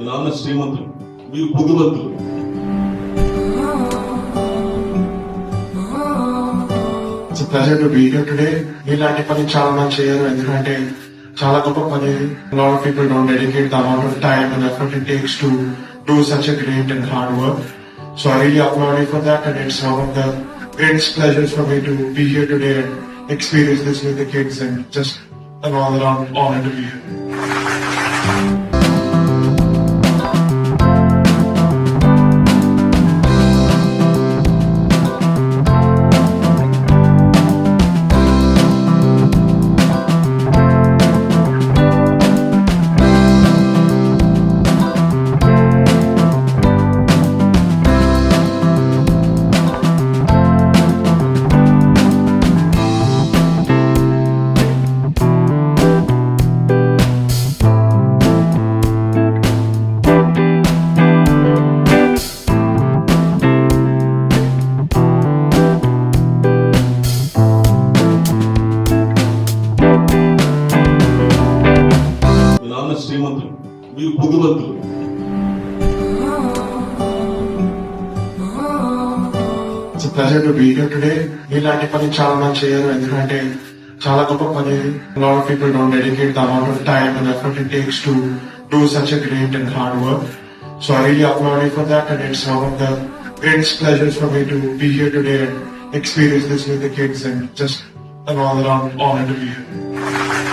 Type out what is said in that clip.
నాన్న శ్రీమంతులు, మీరు బుద్ధివంతులు. It's a pleasure to be here today. ఇలాంటి పని చాలా మంది చేయరు, ఎందుకంటే చాలా గొప్ప పని. A lot of people don't dedicate the amount of time and effort it takes to do such a great and hard work. So I really applaud you for that, and it's one of the greatest pleasures for me to be here today and experience this with the kids, and just an all-around honor to be here. నాన్న శ్రీమంతులు, మీరు బుద్ధివంతులు. It's a pleasure to be here today. ఇలాంటి పని చాలా మంది చేయరు, ఎందుకంటే చాలా గొప్ప పని. A lot of people don't dedicate the amount of time and effort it takes to do such a great and hard work. So I really applaud you for that, and it's one of the greatest pleasures for me to be here today and experience this with the kids, and just an all-around honor to be here.